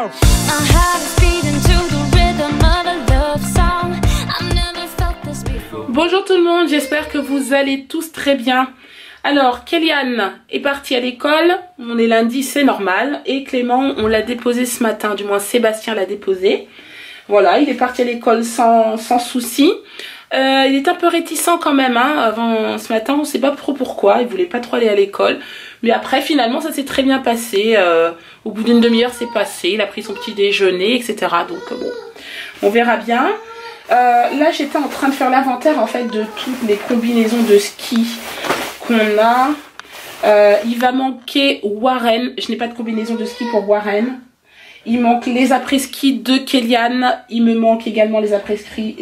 go. Bonjour tout le monde, j'espère que vous allez tous très bien. Alors, Kéliane est partie à l'école, on est lundi, c'est normal. Et Clément, on l'a déposé ce matin, du moins Sébastien l'a déposé. Voilà, il est parti à l'école sans souci. Il est un peu réticent quand même, hein, avant ce matin, on ne sait pas trop pourquoi, il voulait pas trop aller à l'école. Mais après, finalement, ça s'est très bien passé. Au bout d'une demi-heure, c'est passé, il a pris son petit déjeuner, etc. Donc bon, on verra bien. Là, j'étais en train de faire l'inventaire en fait de toutes les combinaisons de ski qu'on a. Il va manquer Warren. Je n'ai pas de combinaison de ski pour Warren. Il manque les après-ski de Kéliane. Il me manque également les après-ski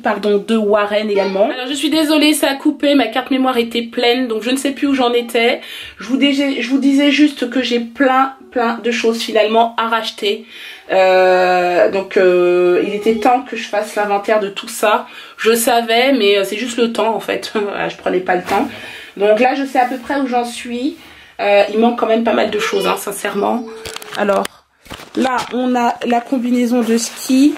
de Warren également. Alors je suis désolée, ça a coupé. Ma carte mémoire était pleine, donc je ne sais plus où j'en étais. Je vous disais juste que j'ai plein de choses finalement à racheter. Il était temps que je fasse l'inventaire de tout ça. Je savais, mais c'est juste le temps en fait. Je prenais pas le temps. Donc là, je sais à peu près où j'en suis. Il manque quand même pas mal de choses, hein, sincèrement. Alors là, on a la combinaison de ski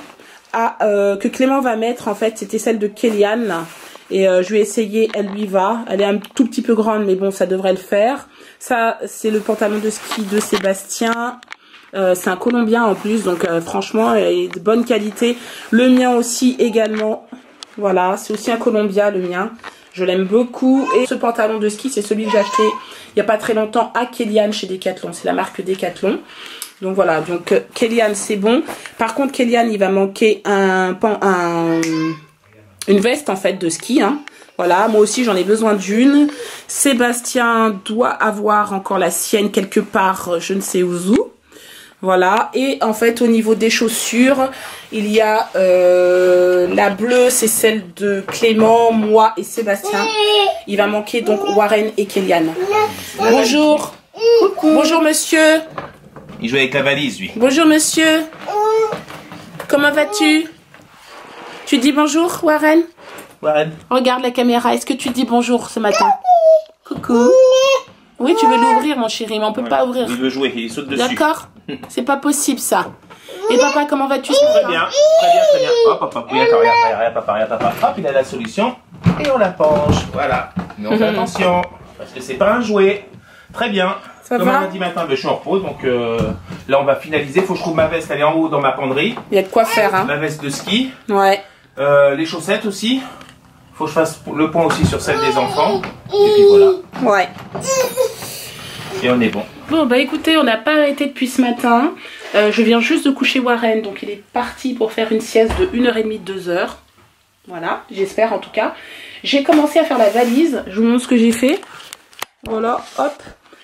que Clément va mettre. En fait, c'était celle de Kéliane. Et je vais essayer, elle lui va. Elle est un tout petit peu grande, mais bon, ça devrait le faire. Ça, c'est le pantalon de ski de Sébastien. C'est un Colombien en plus, donc franchement, il est de bonne qualité. Le mien aussi également. Voilà, c'est aussi un Colombien, le mien. Je l'aime beaucoup. Et ce pantalon de ski, c'est celui que j'ai acheté il n'y a pas très longtemps à Kéliane chez Decathlon. C'est la marque Decathlon. Donc voilà, donc Kéliane, c'est bon. Par contre, Kéliane, il va manquer une veste en fait de ski, hein. Voilà, moi aussi j'en ai besoin d'une. Sébastien doit avoir encore la sienne quelque part, je ne sais où. Voilà, et en fait au niveau des chaussures, il y a la bleue, c'est celle de Clément, moi et Sébastien. Il va manquer donc Warren et Kéliane. Bonjour. Coucou. Bonjour monsieur. Il joue avec la valise lui. Bonjour monsieur. Comment vas-tu? Tu dis bonjour Warren? Warren. Regarde la caméra, est-ce que tu dis bonjour ce matin? Coucou. Oui, tu veux l'ouvrir mon chéri, mais on peut pas ouvrir. Il veut jouer, il saute dessus. D'accord. C'est pas possible ça. Et papa, comment vas-tu ce matin? Très bien, très bien. Hop, hop, hop, regarde papa. Hop, il a la solution. Et on la penche, voilà. Mais on fait attention, parce que c'est pas un jouet. Très bien. Ça Comme va? on a dit matin, je suis en repos, donc là on va finaliser. Faut que je trouve ma veste, elle est en haut dans ma penderie. Il y a de quoi faire, hein. Ma veste de ski. Ouais. Les chaussettes aussi. Faut que je fasse le point aussi sur celle des enfants. Et puis voilà. Ouais. Et on est bon. Bon, bah écoutez, on n'a pas arrêté depuis ce matin. Je viens juste de coucher Warren, donc il est parti pour faire une sieste de 1h30, 2h. Voilà, j'espère en tout cas. J'ai commencé à faire la valise. Je vous montre ce que j'ai fait. Voilà, hop.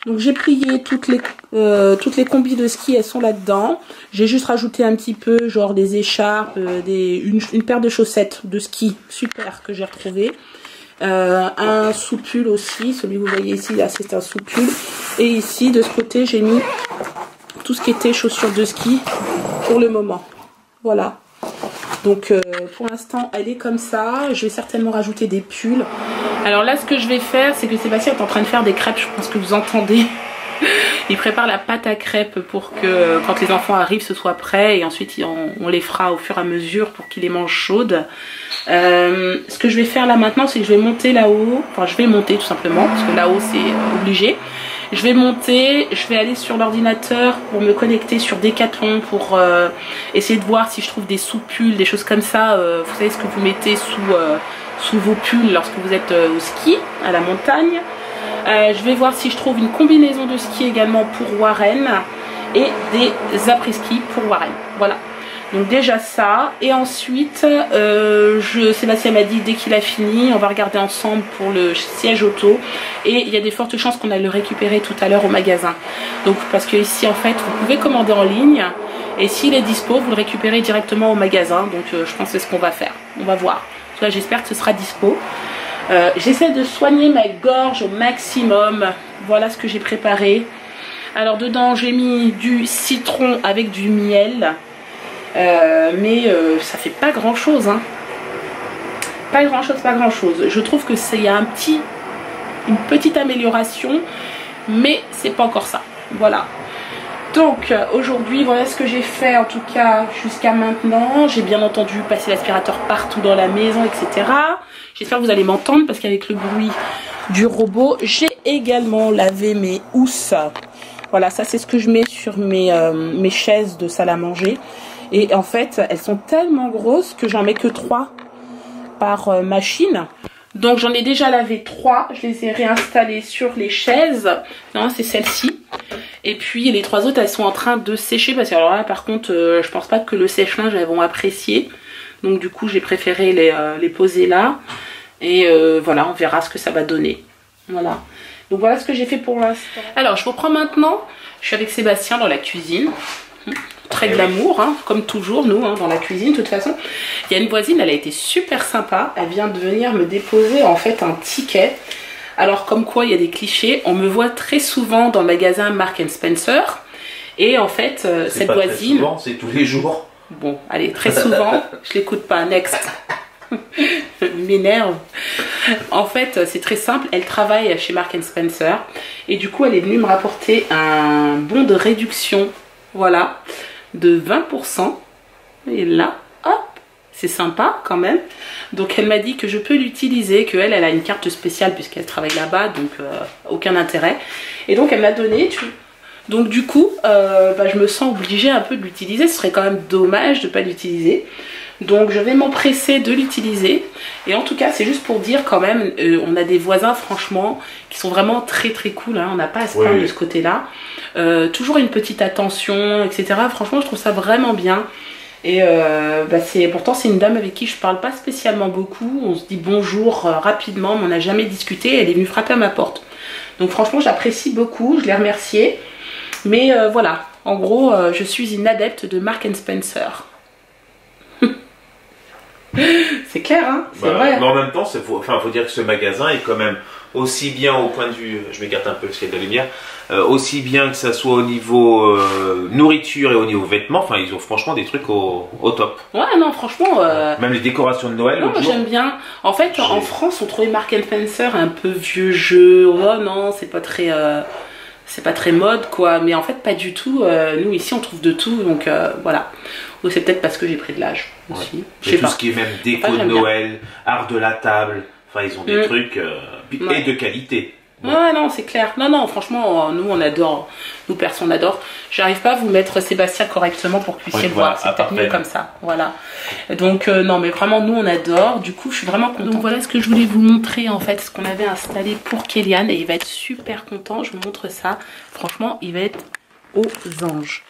Donc j'ai plié toutes les combis de ski, elles sont là-dedans. J'ai juste rajouté un petit peu, genre des écharpes, une paire de chaussettes de ski, super, que j'ai retrouvé. Un sous-pull aussi, celui que vous voyez ici, là c'est un sous-pull. Et ici, de ce côté, j'ai mis tout ce qui était chaussures de ski pour le moment. Voilà. Donc pour l'instant, elle est comme ça. Je vais certainement rajouter des pulls. Alors là, ce que je vais faire, c'est que Sébastien est en train de faire des crêpes. Je pense que vous entendez. Il prépare la pâte à crêpes pour que quand les enfants arrivent, ce soit prêt. Et ensuite, on les fera au fur et à mesure pour qu'ils les mangent chaudes. Ce que je vais faire là maintenant, c'est que je vais monter là-haut. Enfin, je vais monter tout simplement, parce que là-haut, c'est obligé. Je vais monter, je vais aller sur l'ordinateur pour me connecter sur Decathlon pour essayer de voir si je trouve des sous-pulls, des choses comme ça. Vous savez ce que vous mettez sous vos pulls lorsque vous êtes au ski, à la montagne. Je vais voir si je trouve une combinaison de ski également pour Warren et des après-ski pour Warren. Voilà. Donc déjà ça. Et ensuite, Sébastien m'a dit dès qu'il a fini, on va regarder ensemble pour le siège auto. Et il y a des fortes chances qu'on aille le récupérer tout à l'heure au magasin. Donc parce que ici en fait, vous pouvez commander en ligne. Et s'il est dispo, vous le récupérez directement au magasin. Donc je pense que c'est ce qu'on va faire. On va voir. Là, j'espère que ce sera dispo. J'essaie de soigner ma gorge au maximum. Voilà ce que j'ai préparé. Alors dedans, j'ai mis du citron avec du miel. Mais ça fait pas grand chose, hein. Pas grand chose. Je trouve que il y a une petite amélioration, mais c'est pas encore ça. Voilà. Donc aujourd'hui voilà ce que j'ai fait en tout cas jusqu'à maintenant. J'ai bien entendu passer l'aspirateur partout dans la maison, etc. J'espère que vous allez m'entendre parce qu'avec le bruit du robot, j'ai également lavé mes housses. Voilà, ça c'est ce que je mets sur mes chaises de salle à manger. Et en fait, elles sont tellement grosses que j'en mets que 3 par machine. Donc j'en ai déjà lavé 3, je les ai réinstallées sur les chaises. Non, c'est celle-ci. Et puis les 3 autres, elles sont en train de sécher parce que alors là par contre, je pense pas que le sèche-linge elles vont apprécier. Donc du coup, j'ai préféré les poser là. Et voilà, on verra ce que ça va donner. Voilà. Donc voilà ce que j'ai fait pour l'instant. Alors je reprends maintenant. Je suis avec Sébastien dans la cuisine. Très glamour, hein, comme toujours nous, hein, dans la cuisine de toute façon. Il y a une voisine, elle a été super sympa. Elle vient de venir me déposer en fait un ticket. Alors comme quoi il y a des clichés. On me voit très souvent dans le magasin Marks & Spencer. Et en fait, cette voisine... C'est tous les jours. Bon, allez, très souvent. Je l'écoute pas, next. M'énerve. En fait, c'est très simple. Elle travaille chez Marks & Spencer. Et du coup, elle est venue me rapporter un bon de réduction. Voilà. De 20%. Et là, hop, c'est sympa quand même. Donc elle m'a dit que je peux l'utiliser, qu'elle a une carte spéciale puisqu'elle travaille là-bas, donc aucun intérêt. Et donc elle me l'a donné. Donc du coup, je me sens obligée un peu de l'utiliser. Ce serait quand même dommage de ne pas l'utiliser. Donc je vais m'empresser de l'utiliser. Et en tout cas, c'est juste pour dire quand même, on a des voisins franchement qui sont vraiment très très cool, hein. On n'a pas à se plaindre de ce côté-là. Toujours une petite attention, etc. Franchement, je trouve ça vraiment bien. Et pourtant, c'est une dame avec qui je parle pas spécialement beaucoup. On se dit bonjour rapidement, mais on n'a jamais discuté. Elle est venue frapper à ma porte. Donc franchement, j'apprécie beaucoup. Je l'ai remerciée. Mais voilà, en gros, je suis une adepte de Marks & Spencer. C'est clair, hein, c'est vrai. Mais en même temps, faut dire que ce magasin est quand même aussi bien au point de vue, je m'écarte un peu parce qu'il y a de la lumière, aussi bien que ça soit au niveau nourriture et au niveau vêtements, enfin ils ont franchement des trucs au top. Ouais, non, franchement... Même les décorations de Noël. Non, j'aime bien. En fait, en France, on trouvait Marks & Spencer un peu vieux jeu. Oh non, c'est pas très mode, quoi. Mais en fait, pas du tout. Nous, ici, on trouve de tout, donc voilà. Ou c'est peut-être parce que j'ai pris de l'âge aussi. Et tout ce qui est même déco de Noël, art de la table, enfin ils ont des trucs et de qualité. Ouais, non, c'est clair. Non, franchement, nous on adore. Nous, personne adore. J'arrive pas à vous mettre Sébastien correctement pour que vous puissiez le voir. C'est peut-être mieux comme ça. Voilà. Donc, non, mais vraiment, nous on adore. Du coup, je suis vraiment contente. Donc, voilà ce que je voulais vous montrer en fait, ce qu'on avait installé pour Kélian. Et il va être super content. Je vous montre ça. Franchement, il va être aux anges.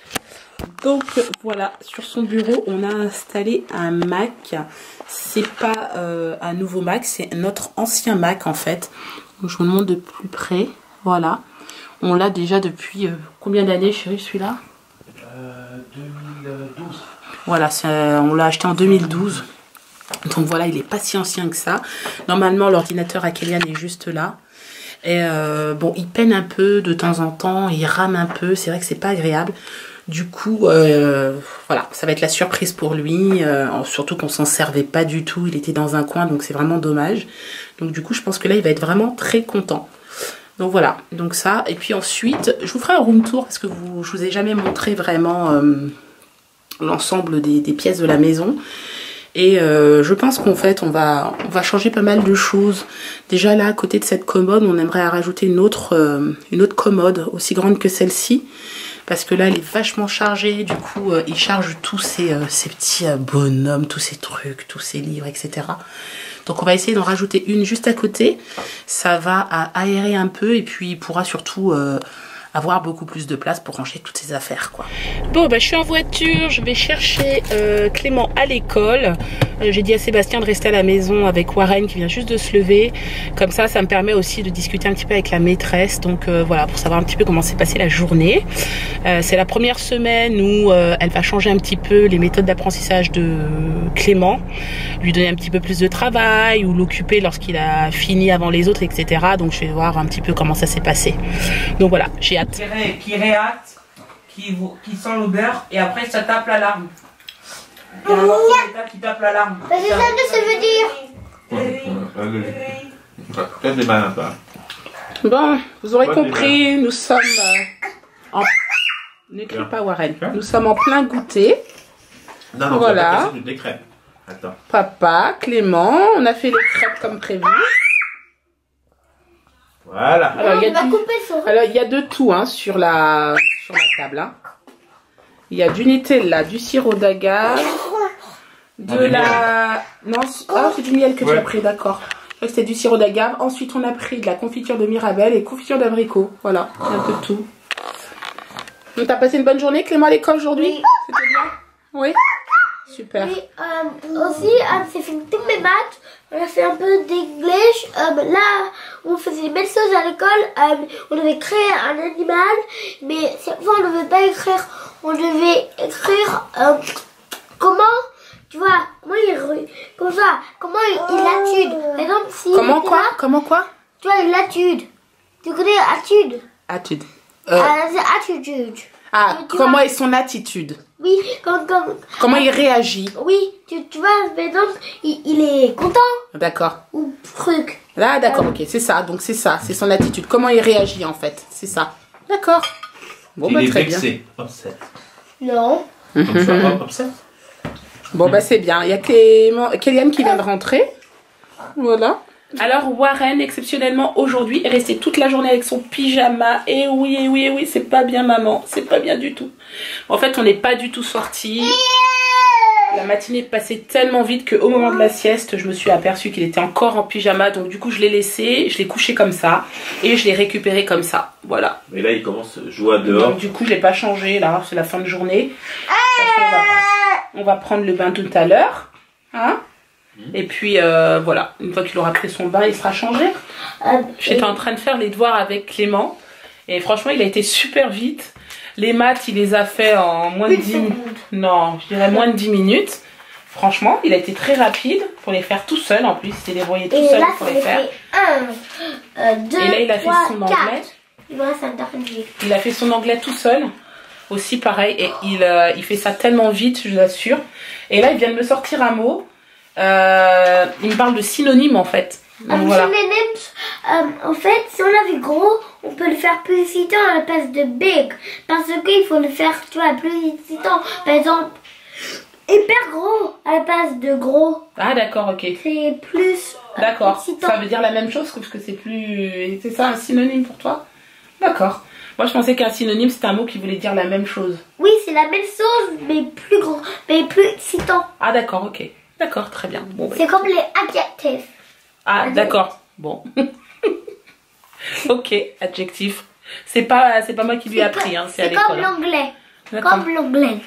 Donc voilà, sur son bureau, on a installé un Mac. C'est pas un nouveau Mac, c'est notre ancien Mac en fait. Donc, je vous le montre de plus près. Voilà, on l'a déjà depuis combien d'années, chérie, celui-là 2012. Voilà, on l'a acheté en 2012. Donc voilà, il est pas si ancien que ça. Normalement, l'ordinateur à Kélian est juste là. Et bon, il peine un peu de temps en temps, il rame un peu. C'est vrai que c'est pas agréable. Du coup, voilà, ça va être la surprise pour lui, surtout qu'on s'en servait pas du tout, il était dans un coin, donc c'est vraiment dommage. Donc du coup, je pense que là, il va être vraiment très content. Donc voilà, donc ça, et puis ensuite, je vous ferai un room tour, parce que je vous ai jamais montré vraiment l'ensemble des pièces de la maison. Et je pense qu'en fait, on va changer pas mal de choses. Déjà là, à côté de cette commode, on aimerait rajouter une autre commode, aussi grande que celle-ci. Parce que là, elle est vachement chargée. Du coup, il charge tous ces petits bonhommes, tous ces trucs, tous ces livres, etc. Donc, on va essayer d'en rajouter une juste à côté. Ça va aérer un peu. Et puis, il pourra surtout avoir beaucoup plus de place pour ranger toutes ses affaires, quoi. Bon, je suis en voiture. Je vais chercher Clément à l'école. J'ai dit à Sébastien de rester à la maison avec Warren qui vient juste de se lever. Comme ça, ça me permet aussi de discuter un petit peu avec la maîtresse. Donc voilà, pour savoir un petit peu comment s'est passée la journée. C'est la première semaine où elle va changer un petit peu les méthodes d'apprentissage de Clément. Lui donner un petit peu plus de travail ou l'occuper lorsqu'il a fini avant les autres, etc. Donc je vais voir un petit peu comment ça s'est passé. Donc voilà, j'ai hâte. Qui réacte, qui sent l'odeur et après ça tape l'alarme. Il y a un morceau d'état qui tape l'alarme. C'est ça que ça veut dire. Peut-être des malins, pas. Bon, vous aurez compris, nous sommes en Ne crie pas, Warren. Nous sommes en plein goûter. Non, non, voilà. on va pas passer des crêpes. Attends. Papa, Clément, on a fait les crêpes comme prévu. Voilà. Alors, On va couper son... alors, il y a de tout hein, sur la table. Hein. Il y a du Nutella, du sirop d'agave, de la... Non, ah, c'est du miel que tu as pris, d'accord. Je crois que c'était du sirop d'agave. Ensuite, on a pris de la confiture de Mirabelle et confiture d'abricot. Voilà, il y a un peu de tout. Donc, t'as passé une bonne journée, Clément, à l'école aujourd'hui? Oui. C'était bien? Oui. Super. Oui, aussi, c'est fait toutes mes maths. On a fait un peu d'English. Là, on faisait les mêmes choses à l'école. On devait créer un animal, mais cette fois, on ne devait pas écrire. On devait écrire comment, tu vois, comme ça, comment il l'attude. Par exemple, si Comment quoi? Comment quoi? tu vois, il l'attude. Tu connais attude? Attitude. C'est attitude. Ah, tu comment vois. est son attitude? Oui, Comment il réagit? oui, tu vois, par exemple, il est content D'accord. ou truc. Là, d'accord, ok, c'est ça. Donc, c'est ça. C'est son attitude. Comment il réagit, en fait. C'est ça. D'accord. Bon, bah, Il est très bien. vexé. Upset. Non. Comme ça, upset. Bon, bah, c'est bien. Il y a Kéliane qui vient de rentrer. Voilà. Alors, Warren, exceptionnellement, aujourd'hui, est resté toute la journée avec son pyjama. Et oui, et oui, et oui, c'est pas bien, maman. C'est pas bien du tout. En fait, on n'est pas du tout sortis. La matinée est passée tellement vite qu'au moment de la sieste, je me suis aperçue qu'il était encore en pyjama. Donc, du coup, je l'ai laissé, je l'ai couché comme ça. Et je l'ai récupéré comme ça. Voilà. Et là, il commence à jouer dehors. Donc, du coup, je l'ai pas changé, là. C'est la fin de journée. On va prendre le bain tout à l'heure. Hein? Et puis voilà, une fois qu'il aura pris son bain, il sera changé. J'étais en train de faire les devoirs avec Clément et franchement, il a été super vite. Les maths, il les a fait en moins de 10 minutes. Non, je dirais moins de 10 minutes. Franchement, il a été très rapide pour les faire tout seul en plus. Il s'est débrouillé tout seul pour les faire. 1, 2, Et là, il a fait 3, son 4. anglais. Il me reste un dernier. Il a fait son anglais tout seul. Aussi pareil. Et il fait ça tellement vite, je vous assure. Et là, il vient de me sortir un mot. Il me parle de synonyme en fait. Donc, voilà. En fait, si on avait gros, on peut le faire plus excitant à la place de big. Parce qu'il faut le faire, tu vois, plus excitant. Par exemple, hyper gros à la place de gros. Ah d'accord, ok. C'est plus D'accord. excitant. Ça veut dire la même chose, sauf que c'est plus... C'est ça un synonyme pour toi? D'accord. Moi je pensais qu'un synonyme c'était un mot qui voulait dire la même chose. Oui, c'est la même chose, mais plus gros, mais plus excitant. Ah d'accord, ok. D'accord, très bien. Bon, bah, C'est comme les adjectifs. ah d'accord, bon. Ok, adjectif. C'est pas moi qui lui ai appris, hein, c'est à C'est comme l'école. Hein. l'anglais. D'accord. Comme l'anglais.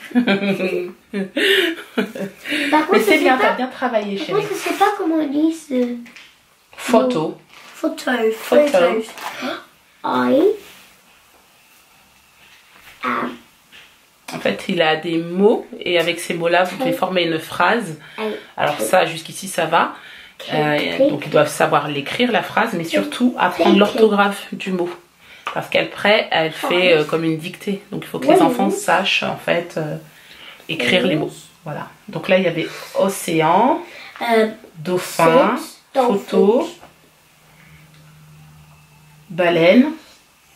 Par contre, Mais c'est je bien, sais t'as pas- bien travaillé Par chérie. contre, je sais pas comment on dit ce Photo. photo. Photo. I am. En fait, il a des mots et avec ces mots-là, vous pouvez former une phrase. Alors ça, jusqu'ici, ça va. Donc ils doivent savoir l'écrire, la phrase, mais surtout apprendre l'orthographe du mot. Parce qu'après, elle fait comme une dictée. Donc il faut que les enfants sachent, en fait, écrire les mots. Voilà. Donc là, il y avait océan, dauphin, photo, baleine,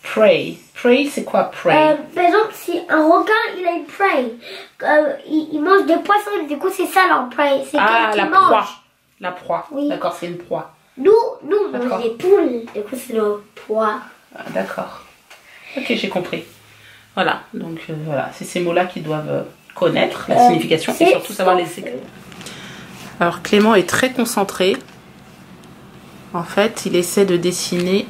prey. Prey, c'est quoi prey? Par exemple, si un requin, il a une prey, il mange des poissons, du coup, c'est ça leur prey. C'est Ah, quelqu'un la qui mange. proie. La proie. Oui. D'accord, c'est une proie. Nous, on D'accord. mange des poules, du coup, c'est nos proies. Ah, d'accord. Ok, j'ai compris. Voilà, donc voilà, c'est ces mots-là qu'ils doivent connaître, la signification, et c'est surtout savoir les écrire. Alors Clément est très concentré. En fait, il essaie de dessiner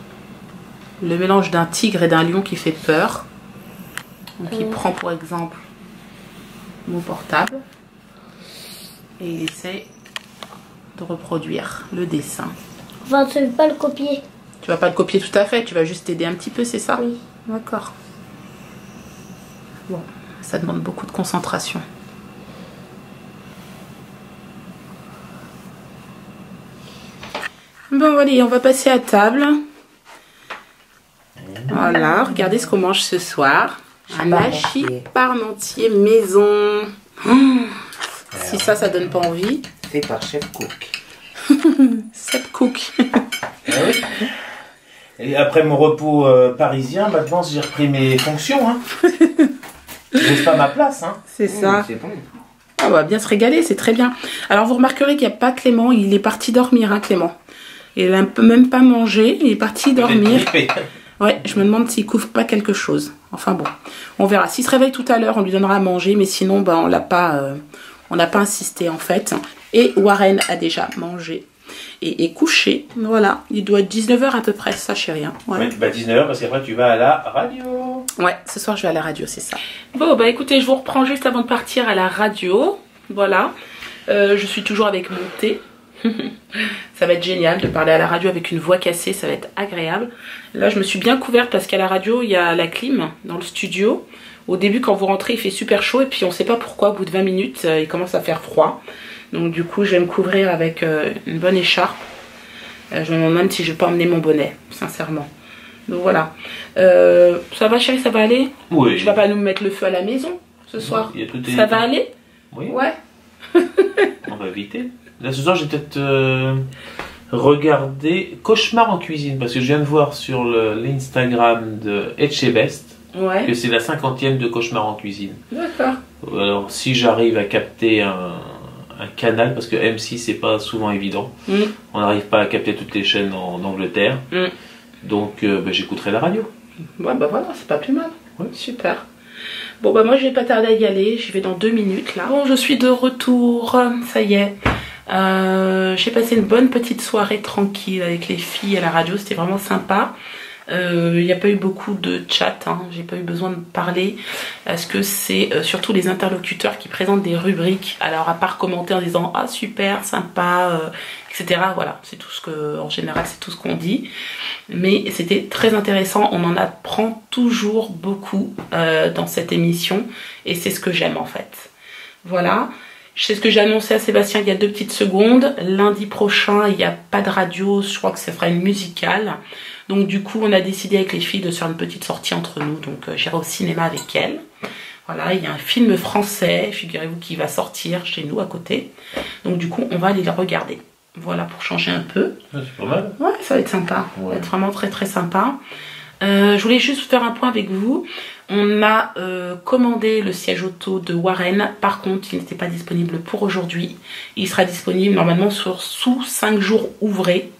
le mélange d'un tigre et d'un lion qui fait peur. Donc il prend pour exemple mon portable et il essaie de reproduire le dessin. Enfin, tu ne veux pas le copier. Tu vas pas le copier tout à fait, tu vas juste t'aider un petit peu, c'est ça? Oui. D'accord. Bon, ça demande beaucoup de concentration. Bon, allez, on va passer à table. Voilà, regardez ce qu'on mange ce soir. Un hachis parmentier maison. Si ça donne pas envie. Fait par Chef Cook. Chef Cook. Et après mon repos parisien, maintenant j'ai repris mes fonctions. Hein. C'est pas ma place, hein. C'est ça. C'est bon. Ah, on va bien se régaler, c'est très bien. Alors vous remarquerez qu'il n'y a pas Clément, il est parti dormir, hein, Clément. Il n'a même pas mangé, il est parti dormir. Ouais, je me demande s'il couvre pas quelque chose. Enfin bon, on verra. S'il se réveille tout à l'heure, on lui donnera à manger, mais sinon, bah, on n'a pas insisté en fait. Et Warren a déjà mangé et est couché. Voilà, il doit être 19 h à peu près, ça chérie. Hein. Ouais. Ouais, bah 19 h parce qu'après tu vas à la radio. Ouais, ce soir je vais à la radio, c'est ça. Bon, bah écoutez, je vous reprends juste avant de partir à la radio. Voilà, je suis toujours avec mon thé. Ça va être génial de parler à la radio avec une voix cassée, ça va être agréable. Là je me suis bien couverte parce qu'à la radio il y a la clim dans le studio. Au début quand vous rentrez il fait super chaud et puis on sait pas pourquoi au bout de 20 minutes il commence à faire froid. Donc du coup je vais me couvrir avec une bonne écharpe. Je me demande même si je vais pas emmener mon bonnet, sincèrement. Donc voilà. Ça va chérie, ça va aller? Oui. Tu vas pas nous mettre le feu à la maison ce soir? Ça va aller? Oui. Ouais. On va éviter. Là ce soir j'ai peut-être regardé Cauchemar en cuisine parce que je viens de voir sur l'Instagram de Etchebest Ouais. que c'est la 50e de Cauchemar en cuisine. D'accord. Alors si j'arrive à capter un canal, parce que M6 c'est pas souvent évident, on n'arrive pas à capter toutes les chaînes en Angleterre, donc bah, j'écouterai la radio. Ouais bah voilà, c'est pas plus mal. Ouais. Super. Bon bah moi je vais pas tarder à y aller, j'y vais dans 2 minutes là. Bon je suis de retour, ça y est. J'ai passé une bonne petite soirée tranquille avec les filles à la radio, c'était vraiment sympa. Il n'y a pas eu beaucoup de chat, hein. J'ai pas eu besoin de parler parce que c'est surtout les interlocuteurs qui présentent des rubriques. Alors à part commenter en disant ah super, sympa, etc. Voilà, c'est tout ce que, en général c'est tout ce qu'on dit. Mais c'était très intéressant, on en apprend toujours beaucoup dans cette émission et c'est ce que j'aime en fait. Voilà. C'est ce que j'ai annoncé à Sébastien il y a 2 petites secondes. Lundi prochain, il n'y a pas de radio. Je crois que ça fera une musicale. Donc du coup, on a décidé avec les filles de faire une petite sortie entre nous. Donc j'irai au cinéma avec elles. Voilà, il y a un film français, figurez-vous, qui va sortir chez nous à côté. Donc du coup, on va aller le regarder. Voilà, pour changer un peu. C'est pas mal. Ouais, ça va être sympa. Ouais. Ça va être vraiment très très sympa. Je voulais juste faire un point avec vous. On a commandé le siège auto de Warren. Par contre, il n'était pas disponible pour aujourd'hui. Il sera disponible normalement sous 5 jours ouvrés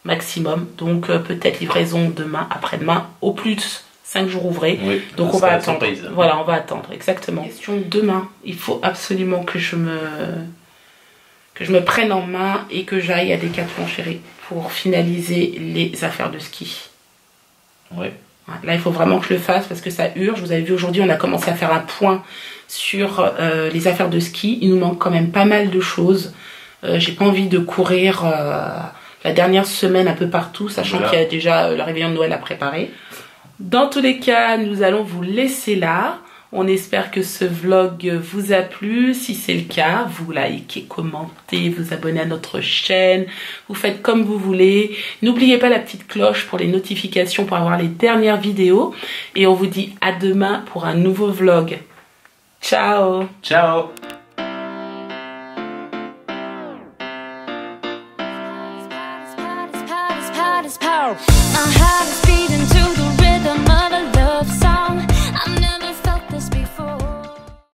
maximum. Donc peut-être livraison demain, après-demain, au plus 5 jours ouvrés. Oui, donc on va attendre. Surprise. Voilà, on va attendre, exactement. Question demain. Il faut absolument que je me prenne en main et que j'aille à Decathlon, chérie, pour finaliser les affaires de ski. Ouais. Là, il faut vraiment que je le fasse parce que ça urge. Vous avez vu, aujourd'hui, on a commencé à faire un point sur les affaires de ski. Il nous manque quand même pas mal de choses. J'ai pas envie de courir la dernière semaine un peu partout, sachant qu'il y a déjà le réveillon de Noël à préparer. Dans tous les cas, nous allons vous laisser là. On espère que ce vlog vous a plu. Si c'est le cas, vous likez, commentez, vous abonnez à notre chaîne. Vous faites comme vous voulez. N'oubliez pas la petite cloche pour les notifications pour avoir les dernières vidéos. Et on vous dit à demain pour un nouveau vlog. Ciao! Ciao! Power.